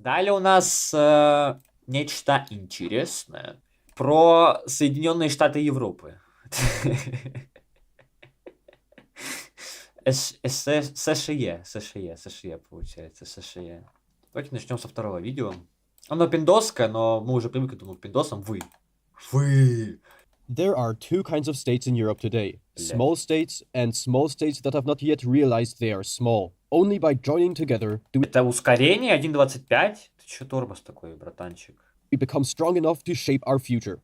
Далее у нас нечто интересное про Соединенные Штаты Европы. США, получается, США. Давайте начнем со второго видео. Оно пиндосское, но мы уже привыкли к этому пиндосам. Вы. There are two kinds of states in Europe today. Блядь. Small states and small states that have not yet realized they are small. Only by joining together do Это ускорение 1.25? Ты чё тормоз такой, братанчик? we become strong enough to shape our future.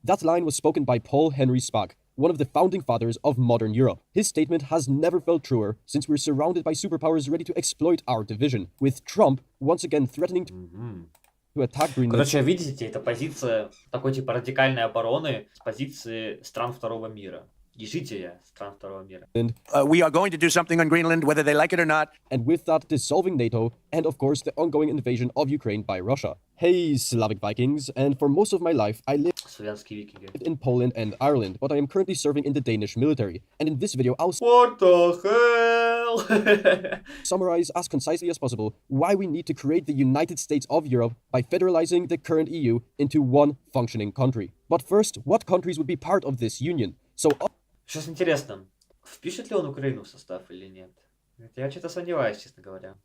That line was spoken by Paul Henry Spaak, one of the founding fathers of modern Europe. His statement has never felt truer since we're surrounded by superpowers ready to exploit our division, with Trump once again threatening to attack Greenland. Короче, видите, это позиция такой типа радикальной обороны с позиции стран второго мира. И жители стран второго мира. We are going to do something on Greenland, whether they like it or not. And with that, dissolving NATO, and of course the ongoing invasion of Ukraine by Russia. Hey, Slavic Vikings, and for most of my life, I lived Славянские викинги. in Poland and Ireland, but I am currently serving in the Danish military. And in this video, I'll What the hell? summarize as concisely as possible why we need to create the United States of Europe by federalizing the current EU into one functioning country. But first, what countries would be part of this union? So, Сейчас интересно, впишет ли он Украину в состав или нет? Я что-то сомневаюсь, честно говоря.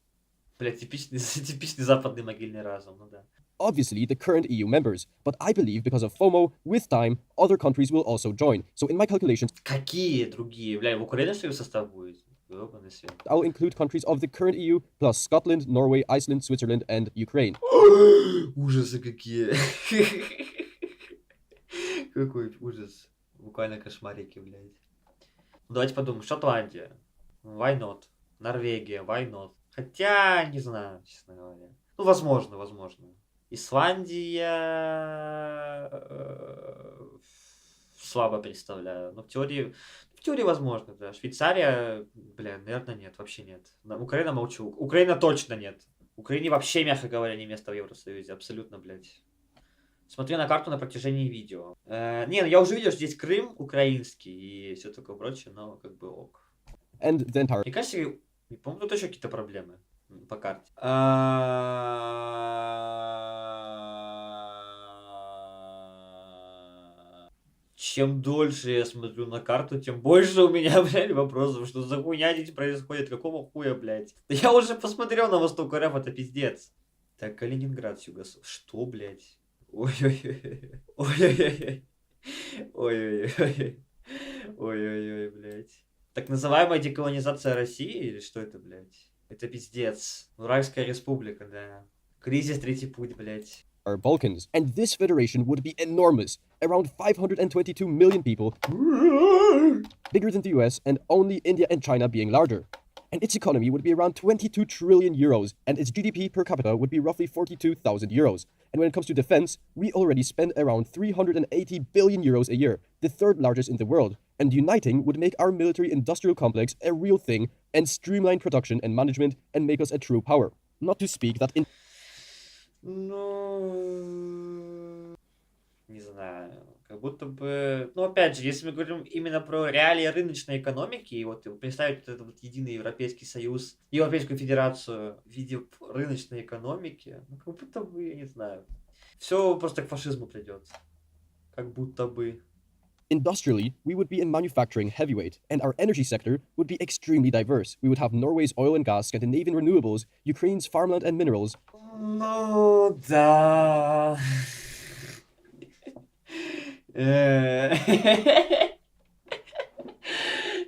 Блядь, типичный западный могильный разум, ну да. obviously the current EU members, but I believe because of FOMO, with time, other countries will also join. So in my calculations, Какие другие? Бля, в Украине что ли в состав будет? Ёбаный свет. I'll include countries of the current EU plus Scotland, Norway, Iceland, Switzerland, and Ukraine. Ужасы какие. Какой ужас. Буквально кошмарики, блядь. Ну, давайте подумаем. Шотландия. Why not? Норвегия. Why not? Хотя, не знаю, честно говоря. Ну, возможно. Исландия... слабо представляю. Но в теории возможно, да. Швейцария, бля, наверное, нет, вообще нет. Украина молчу. Украина точно нет. Украине вообще, мягко говоря, не место в Евросоюзе. Абсолютно, блядь. Смотрю на карту на протяжении видео. Не, ну я уже видел, что здесь Крым украинский и все такое прочее, но как бы ок. And the entire Мне кажется, не помню, тут еще какие-то проблемы по карте. Чем дольше я смотрю на карту, тем больше у меня, блядь, вопросов. Что за хуйня здесь происходит? Какого хуя, блядь? Да я уже посмотрел на Восток РФ, это пиздец. Так, Калининград, Югославия. Что, блядь? Ой-ой-ой. Ой-ой-ой. Ой-ой-ой. Ой-ой-ой, блядь. Так называемая деколонизация России или что это, блядь? Это пиздец. Уральская республика, да. Кризис третий путь, блядь. Balkans. And this federation would be enormous, around 522 million people, bigger than the US, and only India and China being larger. And its economy would be around 22 trillion euros, and its GDP per capita would be roughly 42,000 euros. And when it comes to defense, we already spend around 380 billion euros a year, the third largest in the world. And uniting would make our military industrial complex a real thing, and streamline production and management, and make us a true power. Not to speak that in Ну, не знаю, как будто бы, ну, опять же, если мы говорим именно про реалии рыночной экономики, и вот представить вот этот вот единый Европейский Союз, Европейскую Федерацию в виде рыночной экономики, ну, как будто бы, я не знаю, все просто к фашизму придет, как будто бы. Industrially, we would be in manufacturing heavyweight, and our energy sector would be extremely diverse. We would have Norway's oil and gas, Scandinavian renewables, Ukraine's farmland and minerals. Ну, да.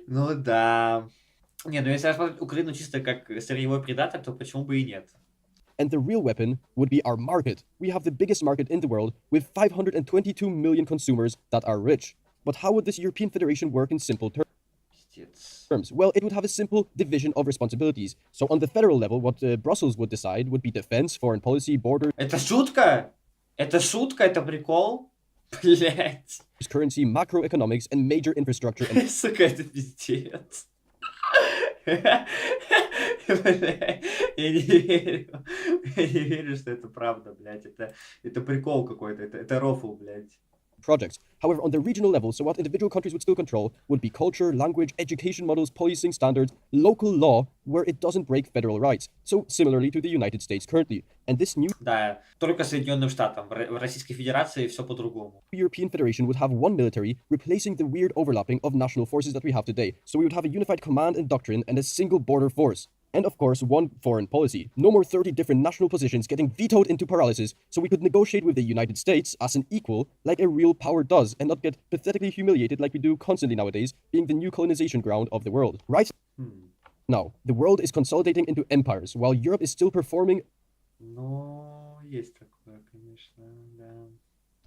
Ну, да. Не, ну если рассматривать Украину чисто как сырьевой придаток, то почему бы и нет? And the real weapon would be our market. We have the biggest market in the world, with 522 million consumers that are rich. But how would this European Federation work in simple Пиздец. terms? Well, it would have a simple division of responsibilities. So on the federal level, what Brussels would decide would be defense, foreign policy, borders, Это шутка? Это шутка? Это прикол? Блять. currency, macroeconomics, and major infrastructure. And Сука, это пиздец. Бля, я не верю. Я не верю, что это правда, блядь. Это прикол какой-то. Это рофл, блядь. projects. However, on the regional level, so what individual countries would still control would be culture, language, education models, policing standards, local law, where it doesn't break federal rights. So similarly to the United States currently. And this new Да, только Соединенным Штатам. В Российской Федерации все по-другому. European Federation would have one military, replacing the weird overlapping of national forces that we have today. So we would have a unified command and doctrine and a single border force. And of course, one foreign policy. No more 30 different national positions getting vetoed into paralysis, so we could negotiate with the United States as an equal, like a real power does, and not get pathetically humiliated like we do constantly nowadays, being the new colonization ground of the world. Right now, the world is consolidating into empires, while Europe is still performing. Ну, есть такое, конечно, да.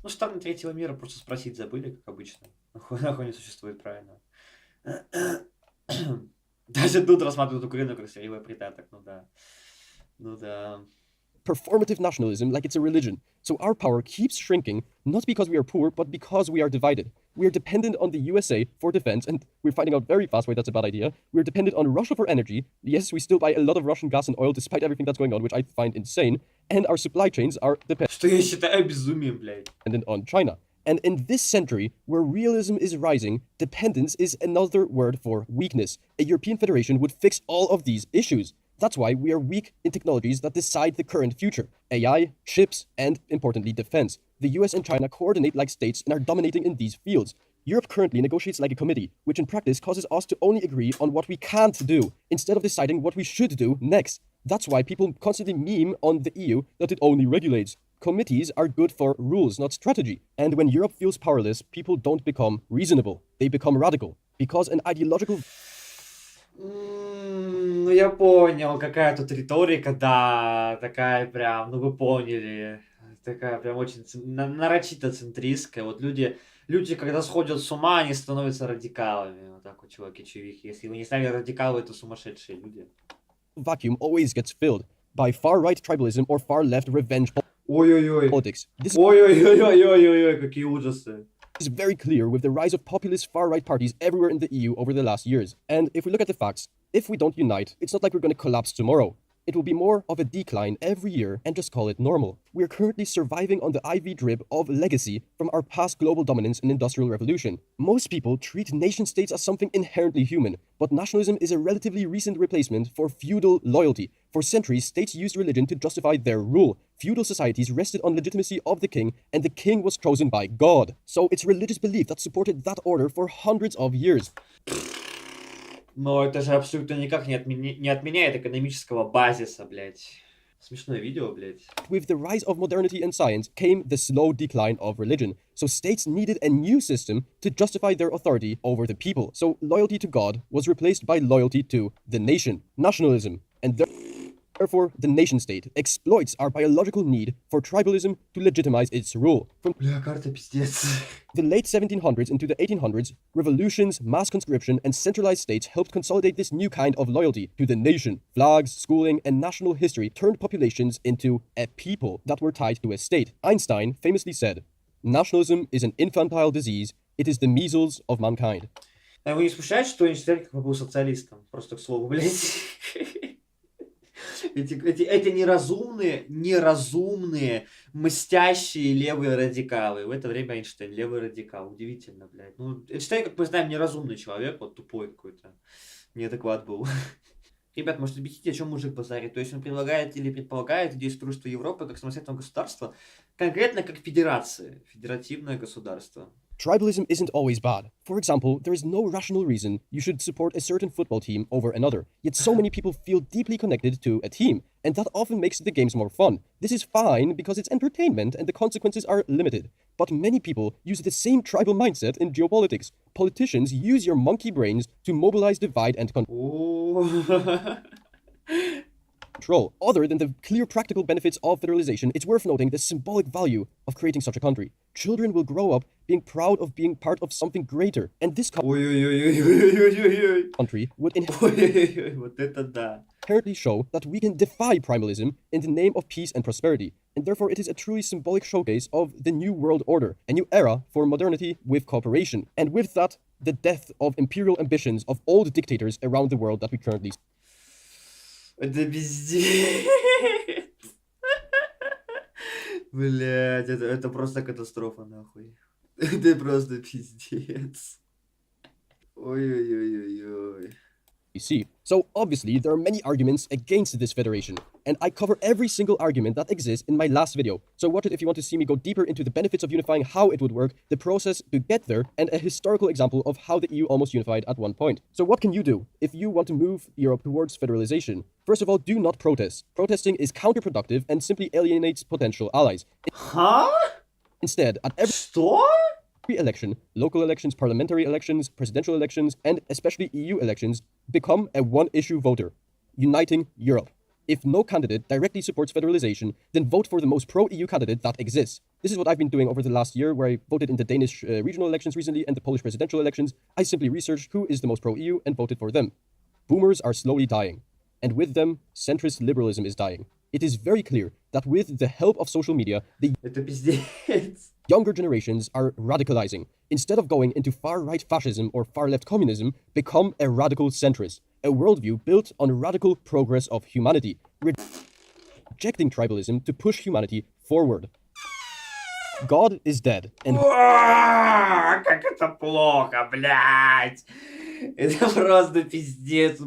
Ну, страны третьего мира просто спросить забыли, как обычно. Нахуй не существует, правильно. Даже тут рассматривают Украину как сырьевой придаток, ну да. Ну да. Performative nationalism like it's a religion. So our power keeps shrinking, not because we are poor, but because we are divided. We are dependent on the USA for defense, and we're finding out very fast why that's a bad idea. We're dependent on Russia for energy. Yes, we still buy a lot of Russian gas and oil despite everything that's going on, which I find insane. And our supply chains are Что я считаю безумием, блядь. dependent on China. And in this century, where realism is rising, dependence is another word for weakness. A European Federation would fix all of these issues. That's why we are weak in technologies that decide the current future. AI, chips, and, importantly, defense. The US and China coordinate like states and are dominating in these fields. Europe currently negotiates like a committee, which in practice causes us to only agree on what we can't do, instead of deciding what we should do next. That's why people constantly meme on the EU that it only regulates. Committees are good for rules, not strategy. And when Europe feels powerless, people don't become reasonable. They become radical. Because an ideological... Ну, я понял, какая тут риторика, да, такая прям, ну вы поняли, такая прям очень нарочито центристская. Вот люди, когда сходят с ума, они становятся радикалами. Вот так вот, чуваки-чувихи. Если вы не стали радикалы, это сумасшедшие люди. vacuum always gets filled by far-right tribalism or far-left revenge Ой-ой-ой. politics. This Ой-ой-ой-ой-ой-ой, какие ужасы. is very clear with the rise of populist far-right parties everywhere in the EU over the last years. And if we look at the facts, if we don't unite, it's not like we're going to collapse tomorrow. It will be more of a decline every year and just call it normal. We're currently surviving on the IV drip of legacy from our past global dominance and industrial revolution. Most people treat nation states as something inherently human, but nationalism is a relatively recent replacement for feudal loyalty. For centuries, states used religion to justify their rule. Feudal societies rested on legitimacy of the king, and the king was chosen by God. So it's religious belief that supported that order for hundreds of years. Но это же абсолютно никак не отменяет экономического базиса, блядь. Смешное видео, блядь. With the rise of modernity and science came the slow decline of religion. So states needed a new system to justify their authority over the people. So loyalty to God was replaced by loyalty to the nation, nationalism, and therefore the nation state exploits our biological need for tribalism to legitimize its rule. From Бля, карта пиздец. the late 1700s into the 1800s, revolutions, mass conscription, and centralized states helped consolidate this new kind of loyalty to the nation. Flags, schooling, and national history turned populations into a people that were tied to a state. Einstein famously said, "Nationalism is an infantile disease. It is the measles of mankind." А его не смущает, что Эйнштейн как бы был социалистом? Просто к слову, блядь. Эти неразумные, мстящие левые радикалы. В это время Эйнштейн левый радикал. Удивительно, блядь. Ну, Эйнштейн, как мы знаем, неразумный человек, вот тупой какой-то. Неадекват был. Ребят, может, объясните, о чем мужик базарит? То есть он предлагает или предполагает идею строительства Европы как самостоятельного государства, конкретно как федерации, федеративное государство. Tribalism isn't always bad. For example, there is no rational reason you should support a certain football team over another. Yet so many people feel deeply connected to a team, and that often makes the games more fun. This is fine because it's entertainment and the consequences are limited. But many people use the same tribal mindset in geopolitics. Politicians use your monkey brains to mobilize, divide, and control. Other than the clear practical benefits of federalization, it's worth noting the symbolic value of creating such a country. Children will grow up being proud of being part of something greater, and this country would Вот это да. inherently show that we can defy primalism in the name of peace and prosperity, and therefore it is a truly symbolic showcase of the new world order, a new era for modernity with cooperation, and with that, the death of imperial ambitions of old dictators around the world that we currently see. Это пиздец. Блядь, это просто катастрофа, нахуй. Это просто пиздец. Ой-ой-ой-ой-ой. see. So obviously, there are many arguments against this federation, and I cover every single argument that exists in my last video. So watch it if you want to see me go deeper into the benefits of unifying, how it would work, the process to get there, and a historical example of how the EU almost unified at one point. So what can you do if you want to move Europe towards federalization? First of all, do not protest. Protesting is counterproductive and simply alienates potential allies. Huh? Instead, at every Что? election, local elections, parliamentary elections, presidential elections, and especially EU elections, become a one-issue voter, uniting Europe. If no candidate directly supports federalization, then vote for the most pro-EU candidate that exists. This is what I've been doing over the last year, where I voted in the Danish regional elections recently and the Polish presidential elections. I simply researched who is the most pro-EU and voted for them. Boomers are slowly dying, and with them, centrist liberalism is dying. It is very clear that with the help of social media, the Это пиздец. younger generations are radicalizing. Instead of going into far-right fascism or far-left communism, become a radical centrist, a worldview built on radical progress of humanity, rejecting tribalism to push humanity forward. God is dead, and Как это плохо, блядь. Это просто пиздец.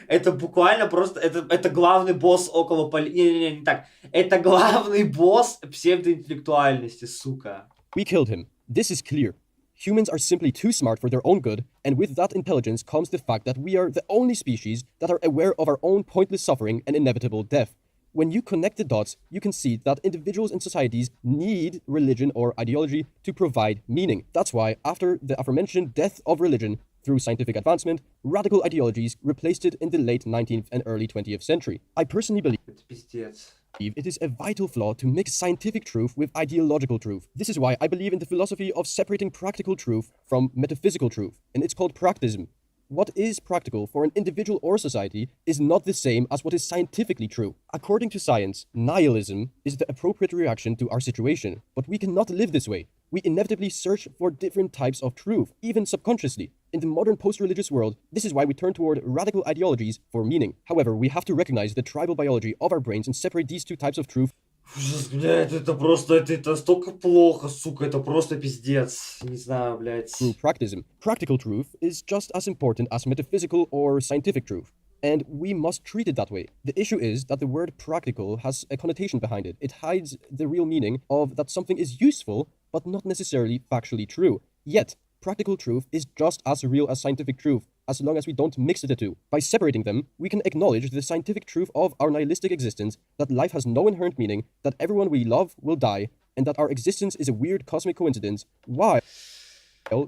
Это буквально просто, это главный босс около не так. Это главный босс псевдоинтеллектуальности, сука. we killed him. This is clear. Humans are simply too smart for their own good, and with that intelligence comes the fact that we are the only species that are aware of our own pointless suffering and inevitable death. When you connect the dots, you can see that individuals and societies need religion or ideology to provide meaning. That's why, after the aforementioned death of religion through scientific advancement, radical ideologies replaced it in the late 19th and early 20th century. I personally believe Это пиздец. it is a vital flaw to mix scientific truth with ideological truth. This is why I believe in the philosophy of separating practical truth from metaphysical truth, and it's called practicism. What is practical for an individual or society is not the same as what is scientifically true. According to science, nihilism is the appropriate reaction to our situation, but we cannot live this way. We inevitably search for different types of truth, even subconsciously. In the modern post-religious world, this is why we turn toward radical ideologies for meaning. However, we have to recognize the tribal biology of our brains and separate these two types of truth Ужас, блядь, это просто, это столько плохо, сука, это просто пиздец. Не знаю, блядь. through practicism. Practical truth is just as important as metaphysical or scientific truth, and we must treat it that way. The issue is that the word practical has a connotation behind it. It hides the real meaning of that something is useful, but not necessarily factually true. Yet, practical truth is just as real as scientific truth, as long as we don't mix the two. By separating them, we can acknowledge the scientific truth of our nihilistic existence, that life has no inherent meaning, that everyone we love will die, and that our existence is a weird cosmic coincidence, while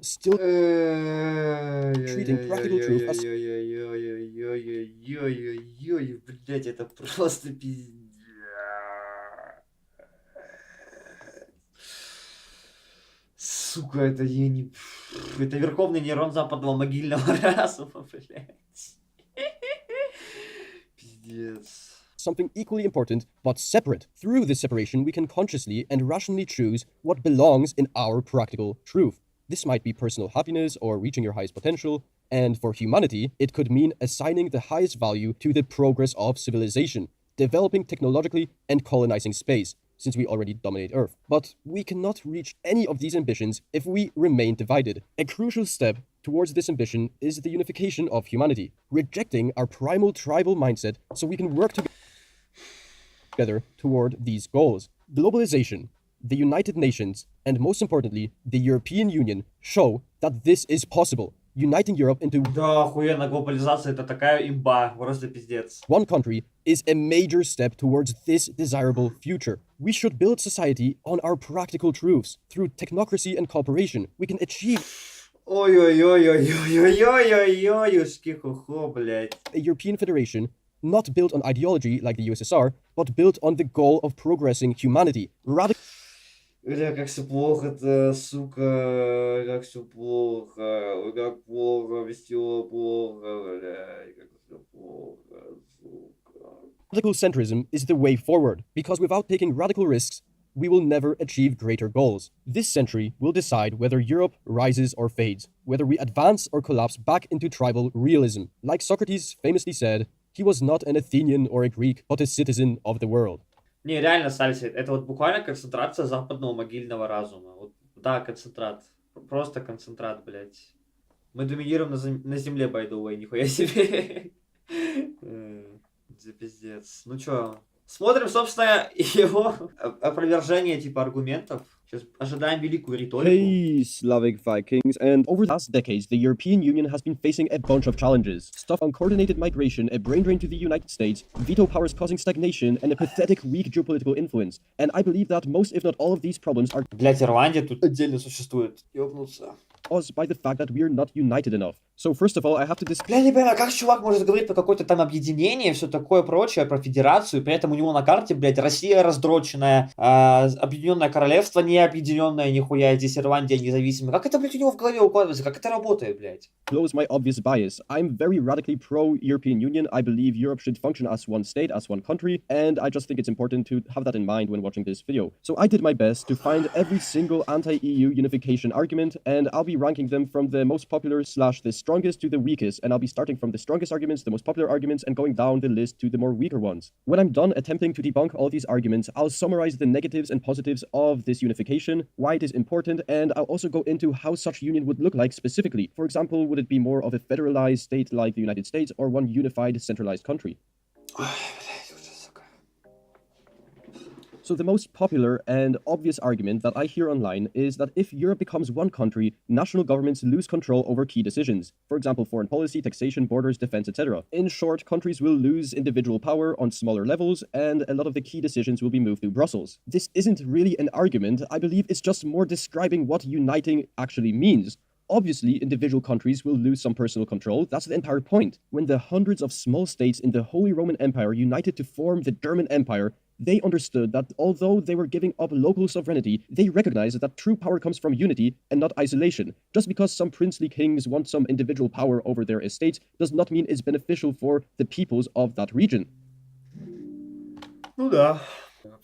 still treating practical truth as Ой-ой-ой-ой-ой-ой-ой-ой-ой, блядь, это просто пиздец. Сука, это я не... Это верховный нейрон западного могильного разума, блядь. Пиздец. something equally important, but separate. Through this separation, we can consciously and rationally choose what belongs in our practical truth. This might be personal happiness or reaching your highest potential, and for humanity, it could mean assigning the highest value to the progress of civilization, developing technologically and colonizing space, since we already dominate Earth. But we cannot reach any of these ambitions if we remain divided. A crucial step towards this ambition is the unification of humanity, rejecting our primal tribal mindset so we can work together toward these goals. Globalization, the United Nations, and most importantly, the European Union show that this is possible, uniting Europe into Да, охуенно, глобализация это такая имба, просто пиздец. one country is a major step towards this desirable future. We should build society on our practical truths. Through technocracy and cooperation, we can achieve Ой-ой-ой-ой-ой-ой-ой-ой-ой, хо-хо, блядь. a European federation not built on ideology like the USSR, but built on the goal of progressing humanity. Бля, как все плохо-то, сука, как все плохо, ой, как плохо, все плохо, блядь, как все плохо, сука. Radical centrism is the way forward, because without taking radical risks, we will never achieve greater goals. This century will decide whether Europe rises or fades, whether we advance or collapse back into tribal realism. Like Socrates famously said, he was not an Athenian or a Greek, but a citizen of the world. Не, реально, Сальси, это вот буквально концентрация западного могильного разума. Вот Да, концентрат. Просто концентрат, блядь. Мы доминируем на земле, by the way, нихуя себе. За пиздец. Ну чё, смотрим, собственно, его опровержение типа аргументов. Сейчас ожидаем великую риторику. Hey, Slavic Vikings, and over the last decades, the European Union has been facing a bunch of challenges. Stuff on coordinated migration, a brain drain to the United States, veto powers causing stagnation, and a pathetic weak geopolitical influence. And I believe that most, if not all of these problems are Блять, Ирландия тут отдельно существует. Ёбнуться. caused by the fact that we are not united enough. So first of all, I have to discuss... Бля, не понимаю, как чувак может говорить про какое-то там объединение, все такое прочее, про федерацию, при этом у него на карте, блядь, Россия раздроченная, Объединенное Королевство не объединенное, нихуя, здесь Ирландия независимая. Как это, блядь, у него в голове укладывается? Как это работает, блядь? Close my obvious bias. I'm very radically pro-European Union. I believe Europe should function as one state, as one country, and I just think it's important to have that in mind when watching this video. So I did my best to find every single anti-EU unification argument, and I'll be ranking them from the most popular / the strongest to the weakest, and I'll be starting from the strongest arguments, the most popular arguments, and going down the list to the more weaker ones. When I'm done attempting to debunk all these arguments, I'll summarize the negatives and positives of this unification, why it is important, and I'll also go into how such union would look like specifically. For example, would it be more of a federalized state like the United States or one unified centralized country? So the most popular and obvious argument that I hear online is that if Europe becomes one country, national governments lose control over key decisions. For example, foreign policy, taxation, borders, defense, etc. In short, countries will lose individual power on smaller levels, and a lot of the key decisions will be moved to Brussels. This isn't really an argument. I believe it's just more describing what uniting actually means. Obviously, individual countries will lose some personal control. That's the entire point. When the hundreds of small states in the Holy Roman Empire united to form the German Empire, they understood that although they were giving up local sovereignty, they recognized that true power comes from unity and not isolation. Just because some princely kings want some individual power over their estates does not mean it's beneficial for the peoples of that region. Ну да.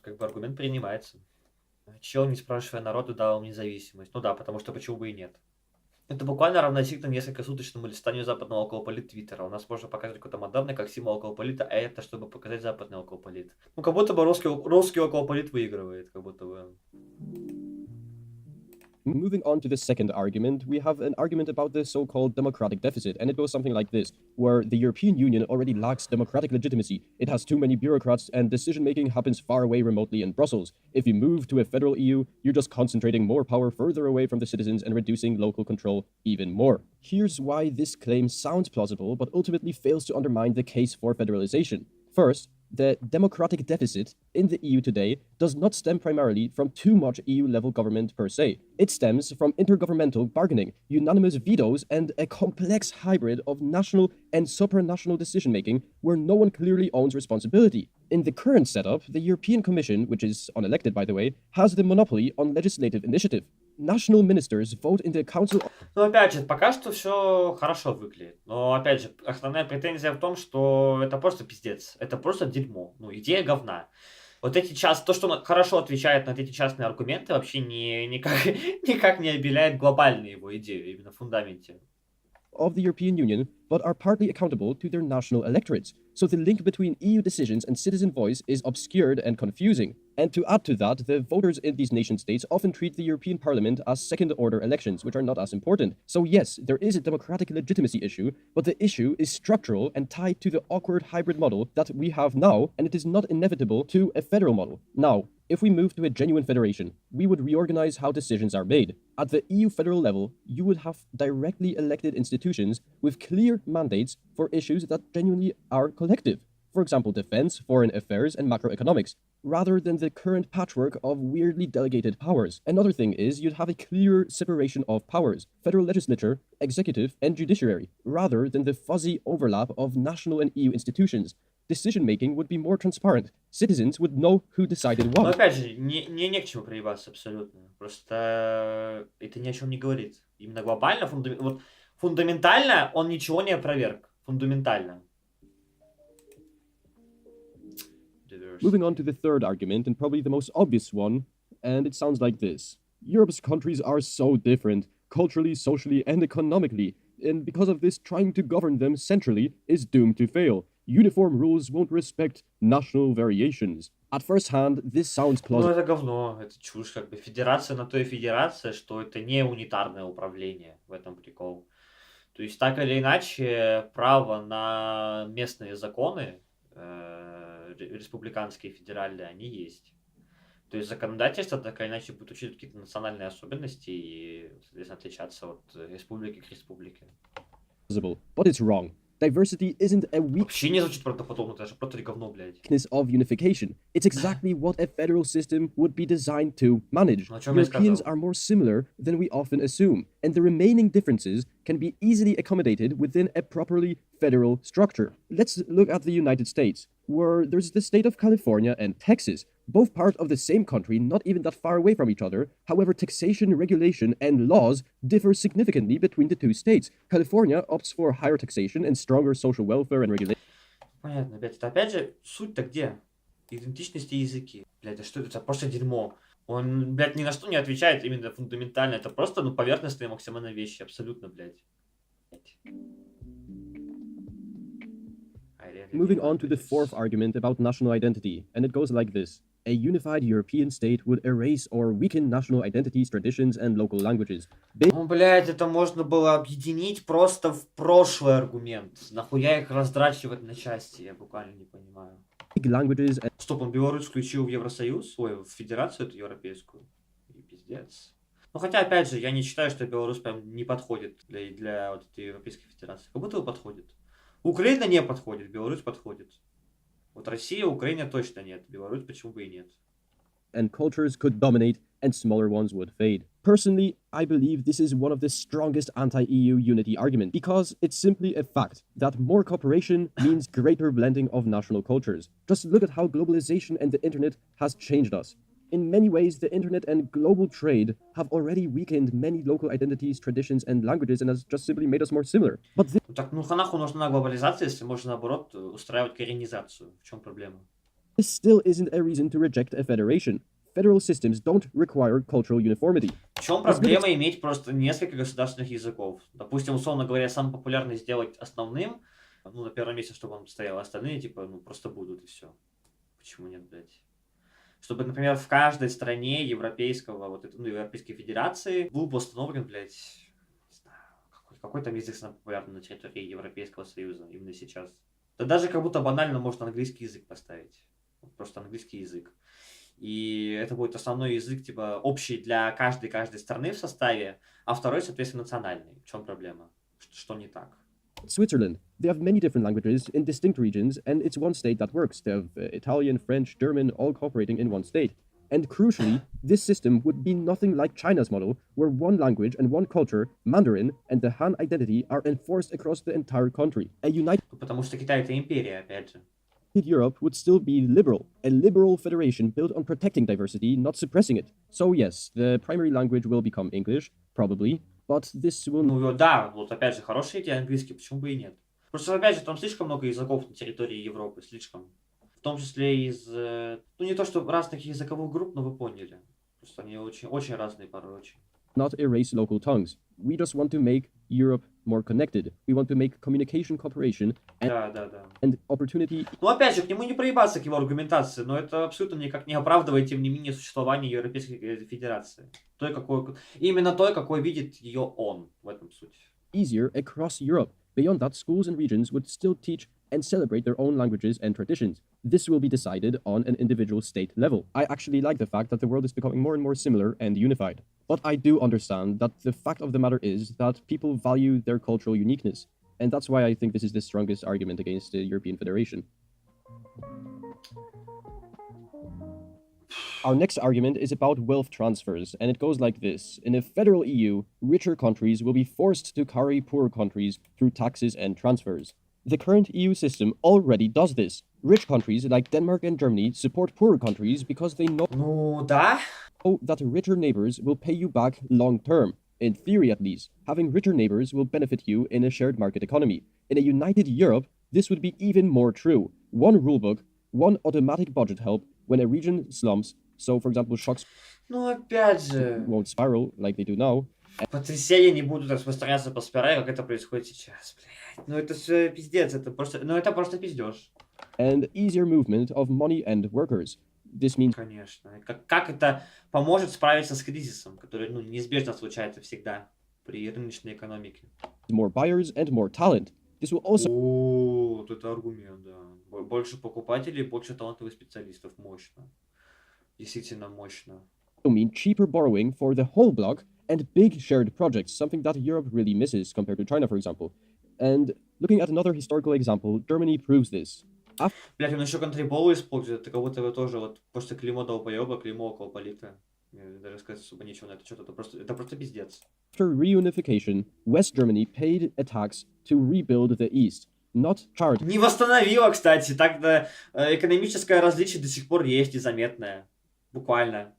Как бы аргумент принимается. Чел, не спрашивая народу, дал им независимость. Ну да, потому что почему бы и нет. Это буквально равносильно несколькосуточному листанию западного околополит Твиттера. У нас можно показать какой-то модерный как символ околополита, а это чтобы показать западный околополит. Ну, как будто бы русский околополит выигрывает, как будто бы. Moving on to the second argument, we have an argument about the so-called democratic deficit, and it goes something like this, where the European Union already lacks democratic legitimacy. It has too many bureaucrats, and decision-making happens far away remotely in Brussels. If you move to a federal EU, you're just concentrating more power further away from the citizens and reducing local control even more. Here's why this claim sounds plausible, but ultimately fails to undermine the case for federalization. First, the democratic deficit in the EU today does not stem primarily from too much EU-level government per se. It stems from intergovernmental bargaining, unanimous vetoes, and a complex hybrid of national and supranational decision-making where no one clearly owns responsibility. In the current setup, the European Commission, which is unelected by the way, has the monopoly on legislative initiative. National ministers vote in the Council... Ну, опять же, пока что все хорошо выглядит. Но, опять же, основная претензия в том, что это просто пиздец. Это просто дерьмо. Ну, идея говна. Вот эти то, что он хорошо отвечает на эти частные аргументы, вообще никак не обеляет глобальную его идею, именно в фундаменте. Of the European Union, but are partly accountable to their national electorates. So the link between EU decisions and citizen voice is obscured and confusing. And to add to that, the voters in these nation-states often treat the European Parliament as second-order elections, which are not as important. So yes, there is a democratic legitimacy issue, but the issue is structural and tied to the awkward hybrid model that we have now, and it is not inevitable to a federal model. Now, if we move to a genuine federation, we would reorganize how decisions are made. At the EU federal level, you would have directly elected institutions with clear mandates for issues that genuinely are collective. For example, defense, foreign affairs, and macroeconomics, rather than the current patchwork of weirdly delegated powers. Another thing is you'd have a clear separation of powers, federal legislature, executive, and judiciary, rather than the fuzzy overlap of national and EU institutions. Decision-making would be more transparent. Citizens would know who decided what. Но опять же, не к чему приебаться абсолютно. Просто это ни о чем не говорит. Именно глобально, вот, фундаментально он ничего не опроверг. Фундаментально. Moving on to the third argument, and probably the most obvious one, and it sounds like this. Europe's countries are so different, culturally, socially, and economically, and because of this, trying to govern them centrally is doomed to fail. Uniform rules won't respect national variations. At first hand, this sounds Ну, plausible. это говно, это чушь, как бы. Федерация на то и федерация, что это не унитарное управление, в этом прикол. То есть, так или иначе, право на местные законы, республиканские, федеральные, они есть. То есть законодательство так или иначе будет учитывать какие-то национальные особенности и, соответственно, отличаться от республики к республике. But it's wrong. Diversity isn't a Вообще не звучит правдоподобно, это же просто говно, блядь. weakness of unification. It's exactly what a federal system would be designed to manage. Ну, о чем я Europeans сказал. are more similar than we often assume, and the remaining differences can be easily accommodated within a properly federal structure. Let's look at the United States, where there's the state of California and Texas, both part of the same country, not even that far away from each other. However, taxation, regulation, and laws differ significantly between the two states. California opts for higher taxation and stronger social welfare and regulation. Понятно, блядь, это опять же, суть-то где? Идентичности и языки. Блядь, да что это просто дерьмо. Он, блядь, ни на что не отвечает именно фундаментально. Это просто, ну, поверхностные максимально вещи. Абсолютно, блядь. Moving on to the fourth argument about national identity, and it goes like this. A unified European state would erase or weaken national identities, traditions, and local languages. Ну, блядь, это можно было объединить просто в прошлый аргумент. Нахуя их раздрачивать на части, я буквально не понимаю. Big languages and Стоп, он Беларусь включил в Евросоюз? Ой, в Федерацию эту европейскую? И пиздец. Ну, хотя, опять же, я не считаю, что Беларусь прям не подходит для вот этой Европейской Федерации. Как будто бы подходит. Украина не подходит, Беларусь подходит. Вот Россия, Украина точно нет. Беларусь почему бы и нет. cultures could dominate and smaller ones would fade. Personally, I believe this is one of the strongest anti-EU unity arguments because it's simply a fact that more cooperation means greater blending of national cultures. Just look at how globalization and the internet has changed us. In many ways, the internet and global trade have already weakened many local identities, traditions, and languages and has just simply made us more similar. But Ну так, ну нахуй нужна глобализация, если можно, наоборот, устраивать коренизацию. В чем проблема? this still isn't a reason to reject a federation. Federal systems don't require cultural uniformity. В чем проблема иметь просто несколько государственных языков? Допустим, условно говоря, самый популярный сделать основным, ну, на первом месте, чтобы он стоял, а остальные, типа, ну, просто будут, и все. Почему нет, блядь? Чтобы, например, в каждой стране европейского, вот это, ну, Европейской Федерации был бы установлен, блядь, не знаю, какой там язык самый популярный на территории Европейского Союза именно сейчас. Да даже как будто банально можно английский язык поставить. Просто английский язык. И это будет основной язык, типа, общий для каждой страны в составе, а второй, соответственно, национальный. В чем проблема? Что не так? Switzerland, they have many different languages in distinct regions, and it's one state that works. They have Italian, French, German, all cooperating in one state. And crucially, this system would be nothing like China's model, where one language and one culture, Mandarin, and the Han identity are enforced across the entire country. A united Потому что Китай это империя, опять же. Europe would still be liberal, a liberal federation built on protecting diversity, not suppressing it. So yes, the primary language will become English, probably, but this will Ну да, вот опять же, хорошая идея английский, почему бы и нет? Просто опять же, там слишком много языков на территории Европы, слишком. В том числе из, ну не то что разных языковых групп, но вы поняли. Просто они очень разные порой, очень. not erase local tongues. We just want to make Europe more connected. We want to make communication, cooperation, Да. and opportunity Ну опять же, к нему не проебаться, к его аргументации, но это абсолютно никак не оправдывает, тем не менее, существование Европейской Федерации. Именно той, какой видит ее он, в этом суть. easier across Europe. Beyond that, schools and regions would still teach and celebrate their own languages and traditions. This will be decided on an individual state level. I actually like the fact that the world is becoming more and more similar and unified. But I do understand that the fact of the matter is that people value their cultural uniqueness. And that's why I think this is the strongest argument against the European Federation. Our next argument is about wealth transfers, and it goes like this. In a federal EU, richer countries will be forced to carry poorer countries through taxes and transfers. The current EU system already does this. Rich countries like Denmark and Germany support poorer countries because they know Ну да. that richer neighbors will pay you back long term. In theory, at least, having richer neighbors will benefit you in a shared market economy. In a united Europe, this would be even more true. One rulebook, one automatic budget help when a region slumps. So, for example, shocks Ну опять же, won't spiral like they do now. потрясения не будут распространяться по спирали, как это происходит сейчас, блядь. Ну это все пиздец, это просто пиздеж. And easier movement of money and workers. This means Конечно. Как это поможет справиться с кризисом, который, ну, неизбежно случается всегда при рыночной экономике? more buyers and more talent. This will also О, вот это аргумент, да. Больше покупателей, больше талантливых специалистов. Мощно. Действительно мощно. mean cheaper borrowing for the whole block and big shared projects, something that Europe really misses compared to China, for example. And looking at another historical example, Germany proves this. Блять, он еще контрибол использует, это как будто бы тоже вот после клеймо долбоеба, клеймо около полита. Даже сказать особо нечего на это что-то, это просто пиздец. After reunification, West Germany paid a tax to rebuild the East, not charged. Не восстановила, кстати, так-то экономическое различие до сих пор есть и заметное. Буквально.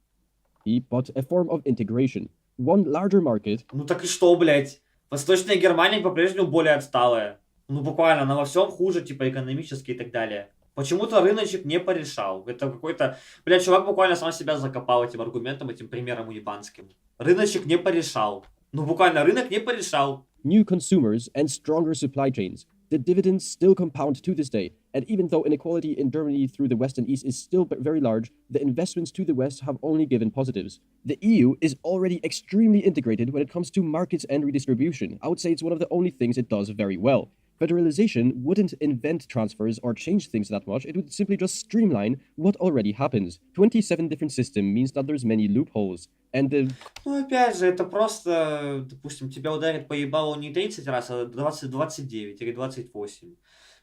But a form of integration. One larger market. Ну так и что, блять? Восточная Германия по-прежнему более отсталая. Ну буквально, она во всем хуже, типа экономически и так далее. Почему-то рыночек не порешал. Это какой-то... Блядь, чувак буквально сам себя закопал этим аргументом, этим примером уебанским. Рыночек не порешал. Ну буквально, рынок не порешал. New consumers and stronger supply chains. The dividends still compound to this day, and even though inequality in Germany through the West and East is still very large, the investments to the West have only given positives. The EU is already extremely integrated when it comes to markets and redistribution. I would say it's one of the only things it does very well. Federalization wouldn't invent transfers or change things that much, it would simply just streamline what already happens. 27 different systems means that there's many loopholes, and the... Ну опять же, это просто, допустим, тебя ударит по ебалу не 30 раз, а 20-29 или 28.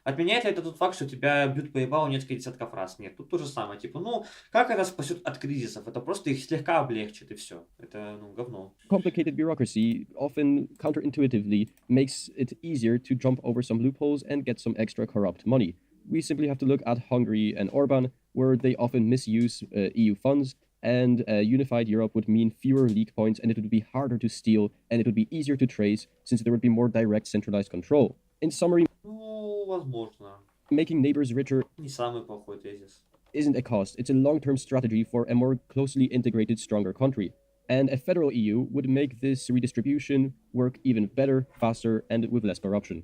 Отменяет ли это тот факт, что тебя бьют по ебалу несколько десятков раз? Нет, тут то же самое. Типа, ну, как это спасет от кризисов? Это просто их слегка облегчит, и все. Это, ну, говно. Complicated bureaucracy often counterintuitively makes it easier to jump over some loopholes and get some extra corrupt money. We simply have to look at Hungary and Orban, where they often misuse EU funds, and a unified Europe would mean fewer leak points, and it would be harder to steal, and it would be easier to trace, since there would be more direct centralized control. In summary, Ну, возможно. making neighbors richer Не самый плохой тезис. isn't a cost, it's a long-term strategy for a more closely integrated, stronger country. And a federal EU would make this redistribution work even better, faster, and with less corruption.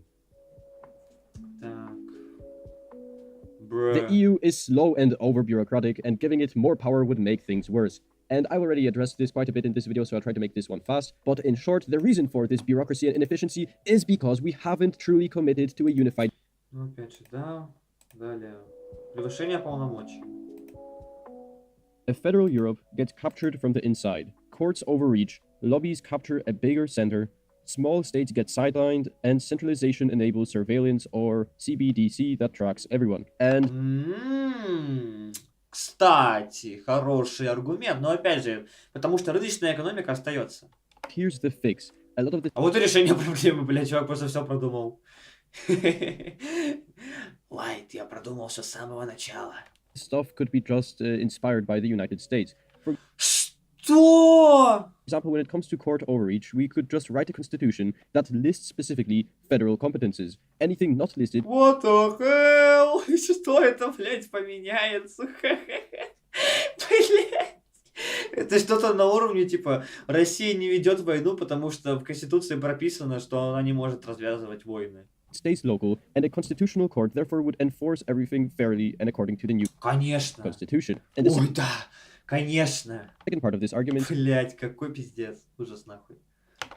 Так. The EU is slow and over-bureaucratic, and giving it more power would make things worse. And I already addressed this quite a bit in this video, so I'll try to make this one fast. But in short, the reason for this bureaucracy and inefficiency is because we haven't truly committed to a unified... Ну, опять же, да. Далее. Превышение полномочий. A federal Europe gets captured from the inside. Courts overreach, lobbies capture a bigger center, small states get sidelined, and centralization enables surveillance or CBDC that tracks everyone. And Кстати, хороший аргумент, но опять же, потому что рыночная экономика остается. here's the fix. A lot of the А вот и решение проблемы, блядь, чувак просто все продумал. Лайт, я продумал все с самого начала. stuff could be just inspired by the United States. For Что? example, when it comes to court overreach, we could just write a constitution that lists specifically federal competences. Anything not listed What the hell? Что это, блядь, поменяется? Блядь. Это что-то на уровне, типа, Россия не ведет войну, потому что в Конституции прописано, что она не может развязывать войны. stays local, and a constitutional court therefore would enforce everything fairly and according to the new Конечно. constitution. And the Ой, да, конечно. second part of this argument Блядь, какой пиздец. Ужас нахуй.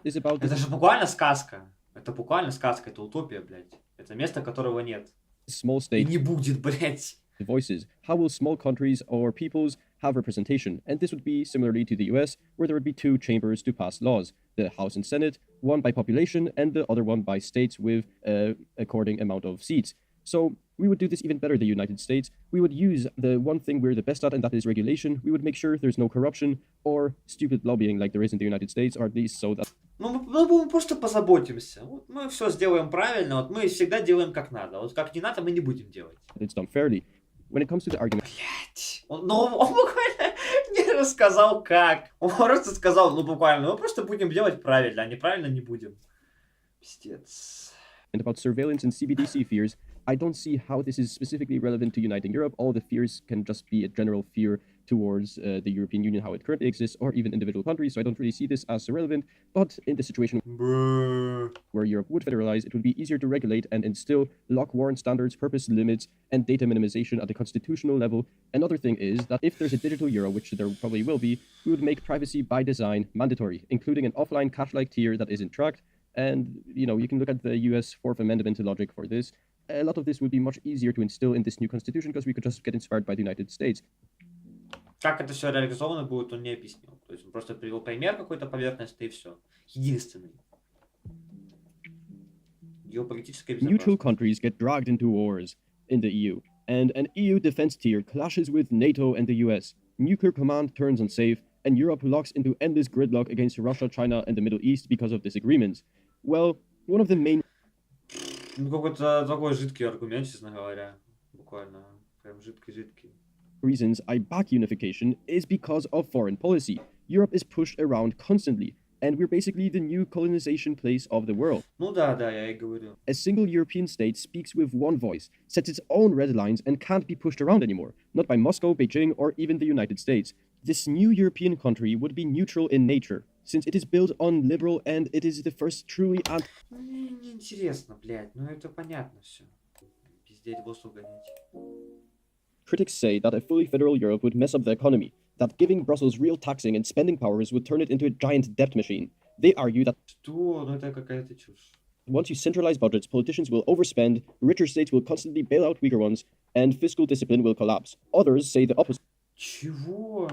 is about Это же буквально сказка. Это буквально сказка, это утопия, блядь. Это место, которого нет. small И state не будет, блядь. voices. How will small countries or peoples have representation? And this would be similarly to the US, where there would be two chambers to pass laws, the House and Senate, one by population and the other one by states with according amount of seats. So we would do this even better, the United States. We would use the one thing we're the best at, and that is regulation. We would make sure there's no corruption or stupid lobbying like there is in the United States, or at least so that Ну, мы просто позаботимся. Вот мы все сделаем правильно, вот мы всегда делаем как надо. Вот как не надо, мы не будем делать. it's done fairly. When it comes to the argument Блять. Он буквально не рассказал как. Он просто сказал, ну буквально, мы просто будем делать правильно, а неправильно не будем. Пиздец. and about surveillance and CBDC fears, I don't see how this is specifically relevant to uniting Europe. All the fears can just be a general fear towards the European Union, how it currently exists, or even individual countries, so I don't really see this as relevant. But in the situation where Europe would federalize, it would be easier to regulate and instill lock warrant standards, purpose limits, and data minimization at the constitutional level. Another thing is that if there's a digital euro, which there probably will be, we would make privacy by design mandatory, including an offline cash-like tier that isn't tracked. And, you can look at the US Fourth Amendment logic for this. A lot of this would be much easier to instill in this new constitution because we could just get inspired by the United States. Как это все реализовано будет, он не объяснил. То есть он просто привел пример какой-то поверхностный и все. Единственный. Геополитическая безопасность. Neutral countries get dragged into wars in the EU, and an EU defense tier clashes with NATO and the US. Nuclear command turns unsafe, and Europe locks into endless gridlock against Russia, China, and the Middle East because of disagreements. Well, one of the main... Ну, какой-то такой жидкий аргумент, честно говоря. Буквально. Прям жидкий-жидкий. reasons I back unification is because of foreign policy. Europe is pushed around constantly, and we're basically the new colonization place of the world. Ну да, я и говорю. A single European state speaks with one voice, sets its own red lines, and can't be pushed around anymore, not by Moscow, Beijing, or even the United States. This new European country would be neutral in nature, since it is built on liberal and it is the first truly Мне не интересно, блядь, ну это понятно все. Пиздеть, воздух гонять. Critics say that a fully federal Europe would mess up the economy, that giving Brussels real taxing and spending powers would turn it into a giant debt machine. They argue that Что? Ну это какая-то чушь. once you centralize budgets, politicians will overspend, richer states will constantly bail out weaker ones, and fiscal discipline will collapse. Others say the opposite, Чего?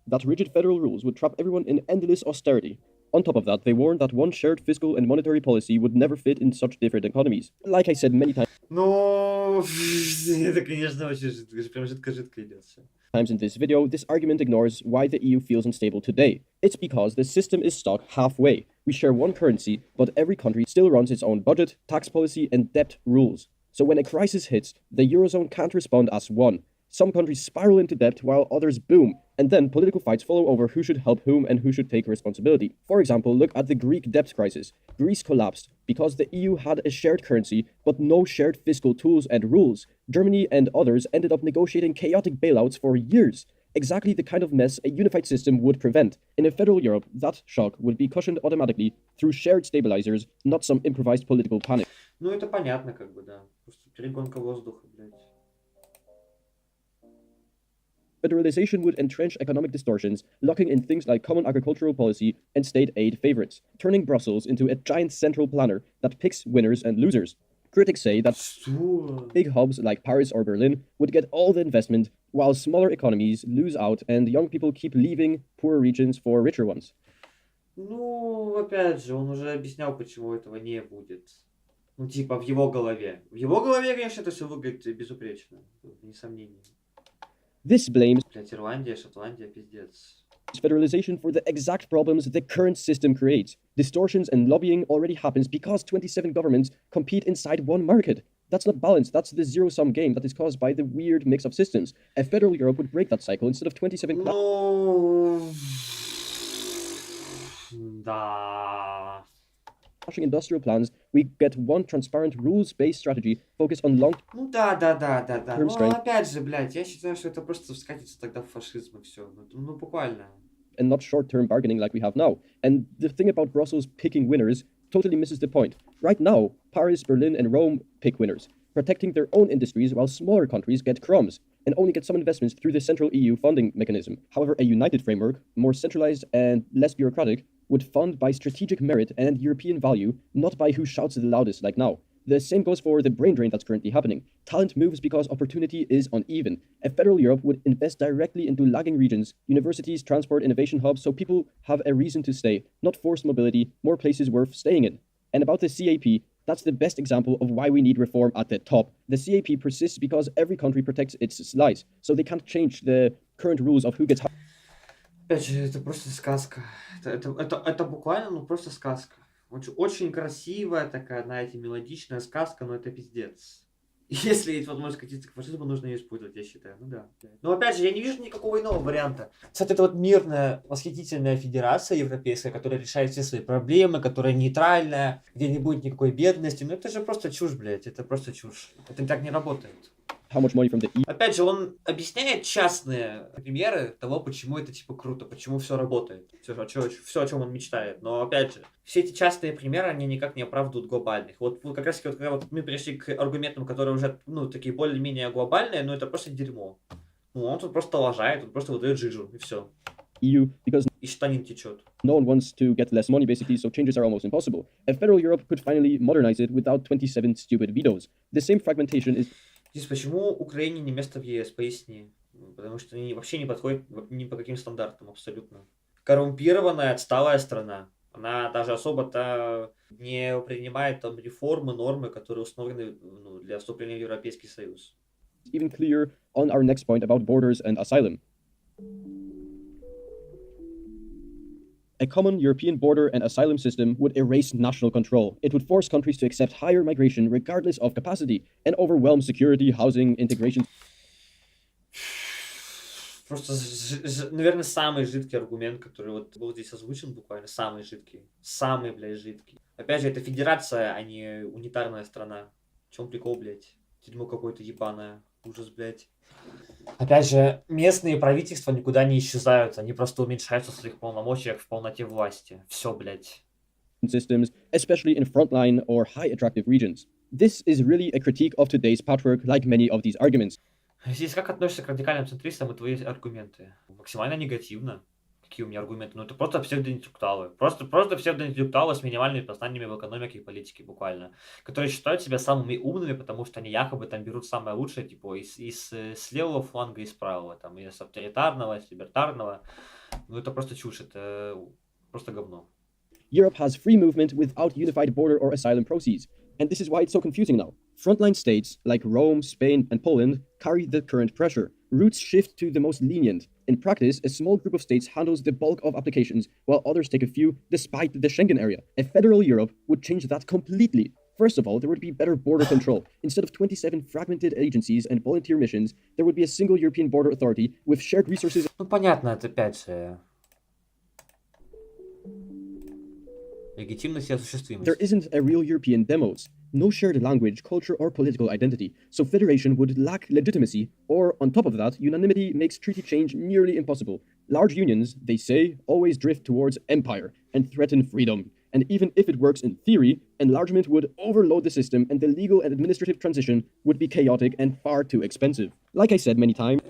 that rigid federal rules would trap everyone in endless austerity. On top of that, they warn that one shared fiscal and monetary policy would never fit in such different economies. Like I said many Ну, это, конечно, очень жидко, прям жидко-жидко идет все. times in this video, this argument ignores why the EU feels unstable today. It's because the system is stuck halfway. We share one currency, but every country still runs its own budget, tax policy, and debt rules. So when a crisis hits, the Eurozone can't respond as one. Some countries spiral into debt while others boom, and then political fights follow over who should help whom and who should take responsibility. For example, look at the Greek debt crisis. Greece collapsed because the EU had a shared currency, but no shared fiscal tools and rules. Germany and others ended up negotiating chaotic bailouts for years. Exactly the kind of mess a unified system would prevent. In a federal Europe, that shock would be cushioned automatically through shared stabilizers, not some improvised political panic. Ну это понятно, как бы, да. Просто перегонка воздуха, блядь. Federalization would entrench economic distortions, locking in things like common agricultural policy and state aid favorites, turning Brussels into a giant central planner that picks winners and losers. Critics say that Что? big hubs like Paris or Berlin would get all the investment, while smaller economies lose out and young people keep leaving poorer regions for richer ones. Ну, опять же, он уже объяснял, почему этого не будет. Ну, типа, в его голове. В его голове, конечно, это все выглядит безупречно. Вне сомнений. This blames Блядь, Ирландия, Шотландия, пиздец. federalization for the exact problems the current system creates. Distortions and lobbying already happens because 27 governments compete inside one market. That's not balanced, that's the zero-sum game that is caused by the weird mix of systems. A federal Europe would break that cycle instead of 27 Ну... Да... clashing industrial plans. We get one transparent rules-based strategy focused on long Ну да. Term Ну strength. опять же, блядь, я считаю, что это просто скатится тогда в фашизм и все. Ну буквально. and not short-term bargaining like we have now. And the thing about Brussels picking winners totally misses the point. Right now, Paris, Berlin, and Rome pick winners, protecting their own industries while smaller countries get crumbs and only get some investments through the central EU funding mechanism. However, a united framework, more centralized and less bureaucratic, would fund by strategic merit and European value, not by who shouts the loudest like now. The same goes for the brain drain that's currently happening. Talent moves because opportunity is uneven. A federal Europe would invest directly into lagging regions, universities, transport, innovation hubs, so people have a reason to stay, not forced mobility, more places worth staying in. And about the CAP, that's the best example of why we need reform at the top. The CAP persists because every country protects its slice, so they can't change the current rules of who gets... Опять же, это просто сказка. Это буквально, ну, просто сказка. Очень красивая такая, знаете, мелодичная сказка, но это пиздец. Если есть возможность скатиться к фашизму, нужно ее использовать, я считаю. Ну да. Но опять же, я не вижу никакого иного варианта. Кстати, это вот мирная, восхитительная федерация европейская, которая решает все свои проблемы, которая нейтральная, где не будет никакой бедности. Ну это же просто чушь, блядь, это просто чушь. Это так не работает. how much money from the Опять же, он объясняет частные примеры того, почему это типа круто, почему все работает, все, о чем он мечтает. Но опять же, все эти частные примеры, они никак не оправдывают глобальных. Вот как раз таки, вот, когда вот мы пришли к аргументам, которые уже, ну, такие более-менее глобальные, но это просто дерьмо. Ну, он тут просто лажает, он просто выдает жижу, и все. EU because И штанин течет. no one wants to get less money, basically, so changes are almost impossible. And federal Europe could finally modernize it without 27 stupid vetoes. The same fragmentation is Здесь почему Украине не место в ЕС? Поясни. Потому что они вообще не подходят ни по каким стандартам абсолютно. Коррумпированная, отсталая страна. Она даже особо-то не принимает там реформы, нормы, которые установлены для вступления в Европейский Союз. even clear on our next point about borders and asylum. A common European border and asylum system would erase national control. It would force countries to accept higher migration regardless of capacity and overwhelm security, housing, integration. Просто, наверное, самый жидкий аргумент, который вот был здесь озвучен буквально, самый жидкий. Самый, блядь, жидкий. Опять же, это федерация, а не унитарная страна. В чем прикол, блядь? Дерьмо какое-то ебаное. Ужас, блядь. Опять же, местные правительства никуда не исчезают, они просто уменьшаются в своих полномочиях в полноте власти. Все, блядь. Systems, especially in frontline or high attractive regions. This is really a critique of today's patchwork, like many of these arguments. Здесь как относишься к радикальным центристам и твои аргументы? Максимально негативно. Какие у меня аргументы? Ну это просто псевдоинтеллектуалы. Просто псевдоинтеллектуалы с минимальными познаниями в экономике и политике буквально. Которые считают себя самыми умными, потому что они якобы там берут самое лучшее, типа, из левого фланга и с правого, там, из авторитарного, из либертарного. Ну это просто чушь, это просто говно. Europe has free movement without unified border or asylum processes, and this is why it's so confusing now. Frontline states like Rome, Spain, and Poland carry the current pressure. Routes shift to the most lenient. In practice, a small group of states handles the bulk of applications, while others take a few, despite the Schengen area. A federal Europe would change that completely. First of all, there would be better border control. Instead of 27 fragmented agencies and volunteer missions, there would be a single European border authority with shared resources. Ну понятно, это опять же... Легитимность и осуществимость. There isn't a real European demos, no shared language, culture, or political identity, so federation would lack legitimacy, or, on top of that, unanimity makes treaty change nearly impossible. Large unions, they say, always drift towards empire and threaten freedom. And even if it works in theory, enlargement would overload the system and the legal and administrative transition would be chaotic and far too expensive. Like I said many times,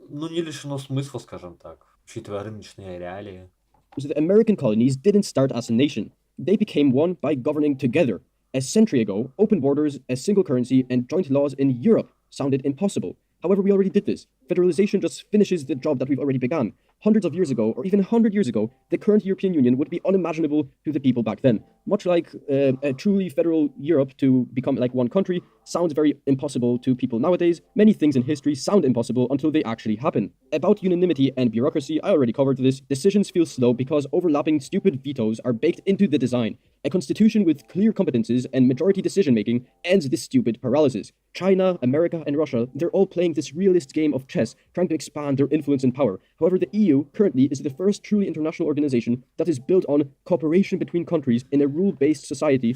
Ну не лишено смысла, скажем так, учитывая рыночные реалии. the American colonies didn't start as a nation. They became one by governing together. A century ago, open borders, a single currency, and joint laws in Europe sounded impossible. However, we already did this. Federalization just finishes the job that we've already begun. Hundreds of years ago, or even 100 years ago, the current European Union would be unimaginable to the people back then. Much like a truly federal Europe to become like one country sounds very impossible to people nowadays, many things in history sound impossible until they actually happen. About unanimity and bureaucracy, I already covered this. Decisions feel slow because overlapping stupid vetoes are baked into the design. A constitution with clear competences and majority decision-making ends this stupid paralysis. China, America, and Russia, they're all playing this realist game of chess, trying to expand their influence and power. However, the EU currently is the first truly international organization that is built on cooperation between countries in a rule-based society.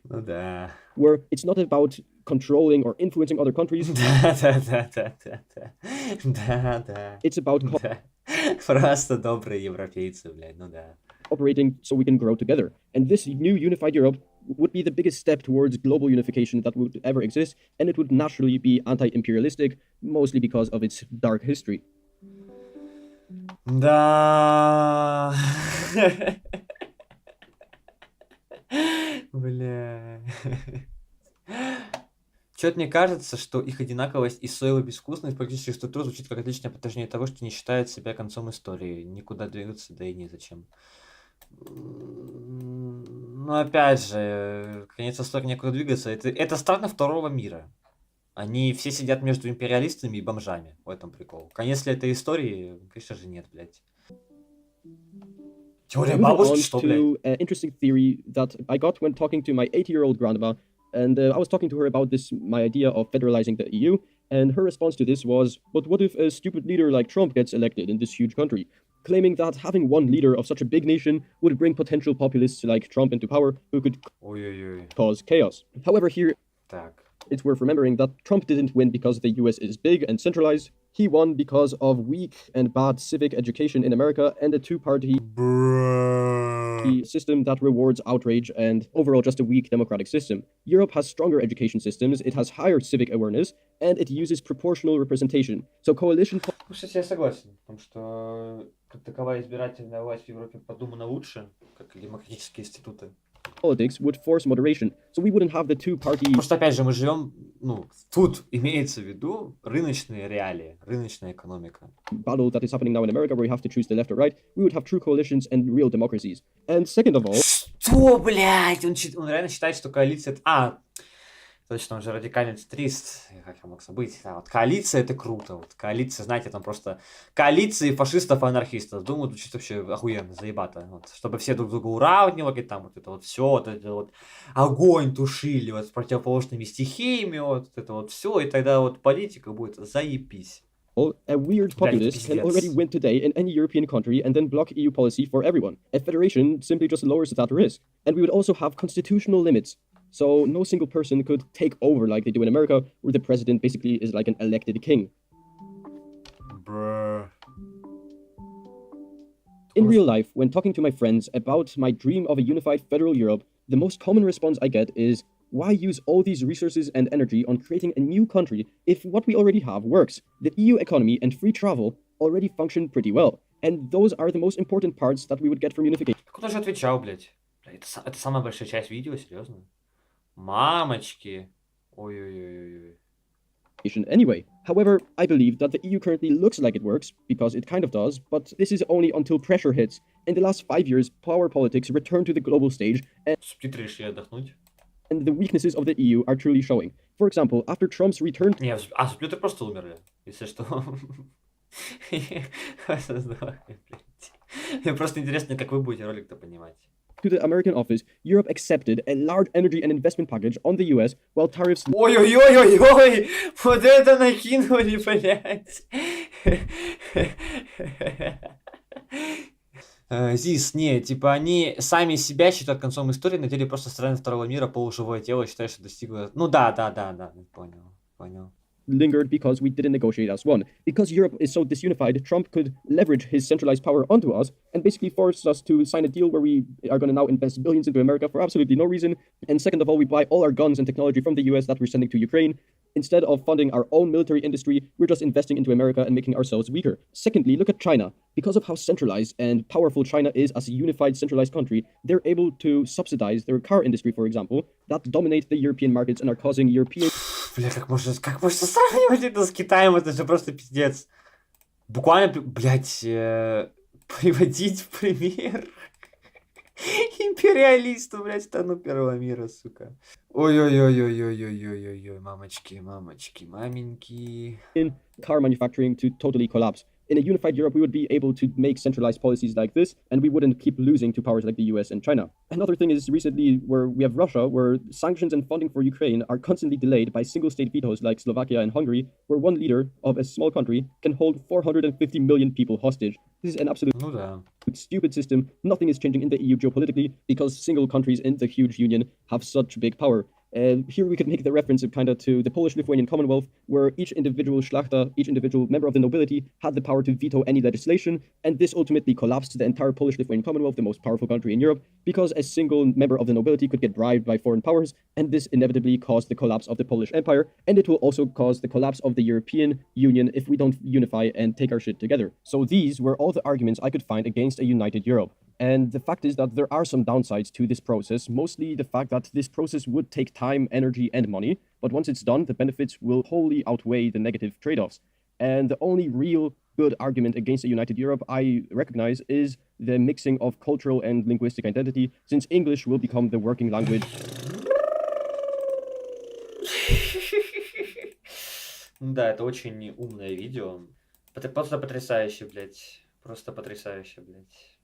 Ну да. Where it's not about controlling or influencing other countries. Да. It's about Да. Просто добрые европейцы, блядь, ну да. operating so we can grow together. And this new unified Europe would be the biggest step towards global unification that would ever exist, and it would naturally be anti-imperialistic, mostly because of its dark history. Да. Бля. Чё-то мне кажется, что их одинаковость и соевая безвкусность политических структур звучит как отличное подтверждение того, что не считают себя концом истории. Никуда двигаться, да и незачем. Ну, опять же, конец истории, некуда двигаться. Это страны второго мира. Они все сидят между империалистами и бомжами. В этом прикол. Конец ли этой истории? Конечно же нет, блядь. Теория Moving бабушки, on что, блядь? to an interesting theory that I got when talking to my 80-year-old grandma, and I was talking to her about this, my idea of federalizing the EU, and her response to this was, but what if a stupid leader like Trump gets elected in this huge country? claiming that having one leader of such a big nation would bring potential populists like Trump into power who could Ой-ой-ой. cause chaos. However, here Так. it's worth remembering that Trump didn't win because the US is big and centralized. He won because of weak and bad civic education in America and a two-party Bruh. system that rewards outrage and overall just a weak democratic system. Europe has stronger education systems, it has higher civic awareness, and it uses proportional representation. So coalition Ну, кстати, я согласен, потому что как таковая избирательная власть в Европе продумана лучше, как и демократические институты. politics would force moderation, so we wouldn't have the two-party Потому что, опять же, мы живем, ну, тут имеется в виду рыночные реалии, рыночная экономика. battle that is happening now in America where you have to choose the left or right. We would have true coalitions and real democracies. And second of all, Что, блядь? Он реально считает, что коалиция... Точно, он же радикальный центрист. Как я мог забыть? Да, вот коалиция — это круто. Вот коалиция, знаете, там просто коалиции фашистов и анархистов. Думаю, звучит вообще охуенно, заебато. Вот, чтобы все друг друга уравнивали, там вот это вот все, вот это вот огонь тушили вот с противоположными стихиями, вот это вот все, и тогда вот политика будет заебись. a weird populist can already win today in any European country and then block EU policy for everyone. A federation simply just lowers that risk. And we would also have constitutional limits. So no single person could take over like they do in America, where the president basically is like an elected king. Bruh. In real life, when talking to my friends about my dream of a unified federal Europe, the most common response I get is, why use all these resources and energy on creating a new country if what we already have works? The EU economy and free travel already function pretty well. And those are the most important parts that we would get from unification. Кто же отвечал, блядь? Это самая большая часть видео, серьезно? Мамочки. Ой-ой-ой-ой. Anyway, however, I believe that the EU currently looks like it works, because it kind of does, but this is only until pressure hits. In the last 5 years, power politics returned to the global stage, Субтитры решили отдохнуть. and the weaknesses of the EU are truly showing. For example, after Trump's return Не, субтитры просто умерли, если что. Мне просто интересно, как вы будете ролик-то понимать. to the American office, Europe accepted a large energy and investment package on the US, while tariffs Ой-ой-ой-ой-ой! Вот это накинули, блядь! Зис, не, типа они сами себя считают концом истории, на деле просто страны второго мира, полуживое тело, считают, что достигло... Ну да, понял. lingered because we didn't negotiate as one. Because Europe is so disunified, Trump could leverage his centralized power onto us and basically force us to sign a deal where we are going to now invest billions into America for absolutely no reason. And second of all, we buy all our guns and technology from the US that we're sending to Ukraine. Instead of funding our own military industry, we're just investing into America and making ourselves weaker. Secondly, look at China. Because of how centralized and powerful China is as a unified, centralized country, they're able to subsidize their car industry, for example, that dominate the European markets and are causing European... Бля, как можно сравнивать это с Китаем? Это же просто пиздец. Буквально, блядь, приводить в пример империалисту, блядь, страну первого мира, сука. Ой-ой-ой-ой-ой-ой-ой-ой, мамочки, маменьки. in car manufacturing to totally collapse. In a unified Europe, we would be able to make centralized policies like this, and we wouldn't keep losing to powers like the US and China. Another thing is recently where we have Russia, where sanctions and funding for Ukraine are constantly delayed by single-state vetoes like Slovakia and Hungary, where one leader of a small country can hold 450 million people hostage. This is an absolute Ну да. stupid system. Nothing is changing in the EU geopolitically because single countries in the huge union have such big power. Here we could make the reference of kind of to the Polish-Lithuanian Commonwealth, where each individual szlachta, each individual member of the nobility, had the power to veto any legislation, and this ultimately collapsed the entire Polish-Lithuanian Commonwealth, the most powerful country in Europe, because a single member of the nobility could get bribed by foreign powers, and this inevitably caused the collapse of the Polish Empire, and it will also cause the collapse of the European Union if we don't unify and take our shit together. So these were all the arguments I could find against a united Europe. And the fact is that there are some downsides to this process, mostly the fact that this process would take time, energy, and money, but once it's done, the benefits will wholly outweigh the negative trade-offs. And the only real good argument against a united Europe I recognize is the mixing of cultural and linguistic identity, since English will become the working language. Да, это очень умное видео. Просто потрясающе, блядь. Просто потрясающе, блядь.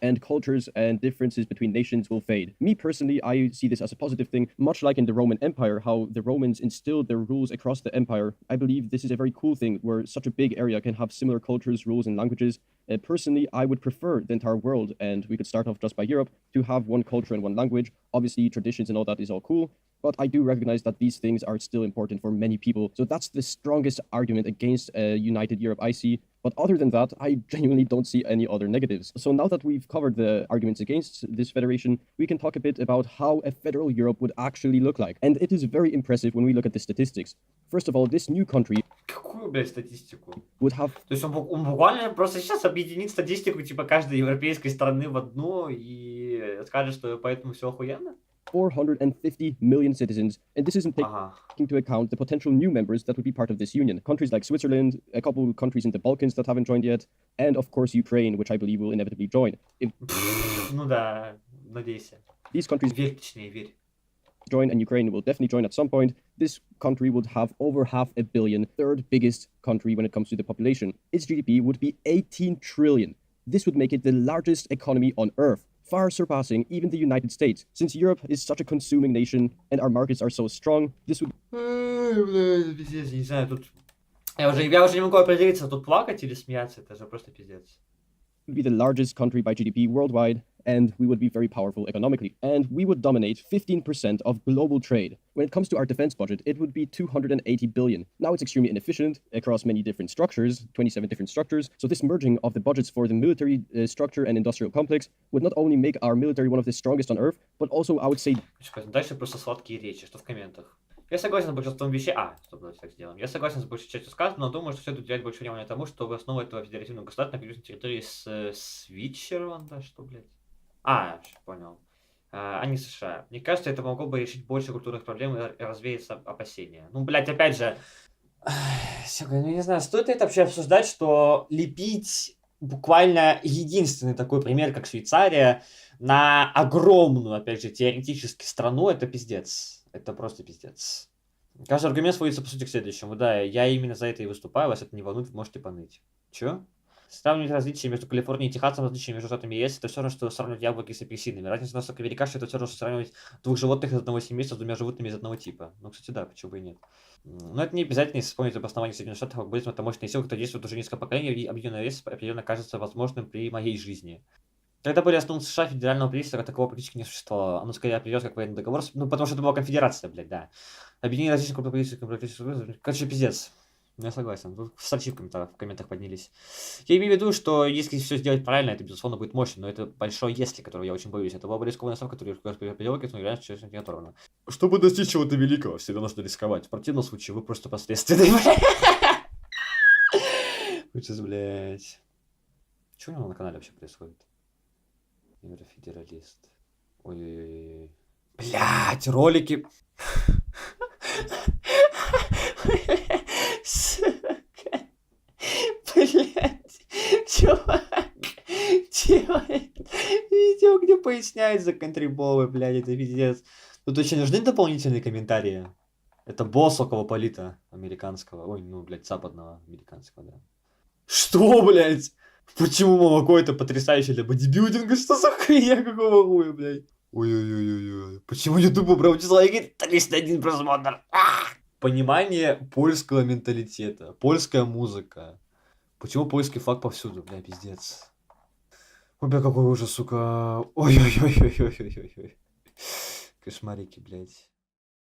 and cultures and differences between nations will fade. Me personally, I see this as a positive thing, much like in the Roman Empire, how the Romans instilled their rules across the empire. I believe this is a very cool thing where such a big area can have similar cultures, rules, and languages. Personally, I would prefer the entire world, and we could start off just by Europe, to have one culture and one language. Obviously, traditions and all that is all cool, but I do recognize that these things are still important for many people. So that's the strongest argument against a united Europe I see. But other than that, I genuinely don't see any other negatives. So now that we've covered the arguments against this federation, we can talk a bit about how a federal Europe would actually look like. And it is very impressive when we look at the statistics. First of all, this new country Какую, блядь, статистику? would have То есть он буквально просто сейчас объединит статистику типа каждой европейской страны в одну и скажет, что поэтому все охуенно? 450 million citizens, and this isn't taking Ага. into account the potential new members that would be part of this union. Countries like Switzerland, a couple of countries in the Balkans that haven't joined yet, and of course Ukraine, which I believe will inevitably join. If Ну да, надейся. these countries Верь, точнее, верь. join, and Ukraine will definitely join at some point, this country would have over 500 million, third biggest country when it comes to the population. Its GDP would be 18 trillion. This would make it the largest economy on earth, far surpassing even the United States. Since Europe is such a consuming nation and our markets are so strong, this would Ай, блядь, пиздец, не знаю, тут... Я уже не могу определиться, тут плакать или смеяться, это же просто пиздец. be the largest country by GDP worldwide, and we would be very powerful economically. And we would dominate 15% of global trade. When it comes to our defense budget, it would be 280 billion. Now it's extremely inefficient across many different structures, 27 different structures. So this merging of the budgets for the military structure and industrial complex would not only make our military one of the strongest on earth, but also, I would say, Дальше просто сладкие речи, что в комментах. Я согласен с большинством вещей... стоп, давайте так сделаем. Я согласен с большей частью сказанного, но думаю, что следует уделять больше внимания тому, что в основу этого федеративного государства находится на территории Свитчерланда, что, блядь? Понял. А не США. Мне кажется, это могло бы решить больше культурных проблем и развеять опасения. Ну, блядь, опять же... Ну, не знаю, стоит ли это вообще обсуждать, что лепить буквально единственный такой пример, как Швейцария, на огромную, опять же, теоретически страну, это пиздец. Это просто пиздец. Каждый аргумент сводится, по сути, к следующему. Да, я именно за это и выступаю, вас это не волнует, вы можете поныть. Чё? Сравнивать различия между Калифорнией и Техасом, различия между штатами ЕС, это все равно, что сравнивать яблоки с апельсинами. Разница настолько велика, что это все равно, что сравнивать двух животных из одного семейства с двумя животными из одного типа. Ну, кстати, да, почему бы и нет. Но это не обязательно, если вспомнить об основании Соединенных Штатов, алгоритм это мощная сила, которая действует уже несколько поколений, и объединенная РС определенно кажется возможным при моей жизни. Когда были основаны США, федерального правительства как такового практически не существовало. Оно скорее определялось как военный договор, ну, потому что это была конфедерация, блядь, да. Объединение различных правительств, короче, пиздец. Ну, я согласен. Тут статьи в комментах поднялись. Я имею в виду, что если все сделать правильно, это, безусловно, будет мощно, но это большое «если», которого я очень боюсь. Это была бы рискованная ставка, которая пределки, но реально честно не оторвана. Чтобы достичь чего-то великого, всегда нужно рисковать. В противном случае вы просто посредственные. Сейчас, блядь. Что у него на канале вообще происходит? Еврофедералист. Ой-ой-ой. Блять, ролики. Сука. Блять. Чувак делает видео, где поясняет за контриболы, блядь, это пиздец. Тут очень нужны дополнительные комментарии. Это босс около полита американского. Ой, ну, блядь, западного американского, да. Что, блядь? Почему молоко это потрясающе для бодибилдинга? Что за хуйня, какого хуя, блядь? Ой-ой-ой-ой-ой. Почему YouTube убрал дизлайки? 301 просмотр. Понимание польского менталитета. Польская музыка. Почему польский флаг повсюду? Бля, пиздец. Ой, бля, какой ужас, сука. Ой-ой-ой-ой-ой-ой-ой. Кошмарики, блядь.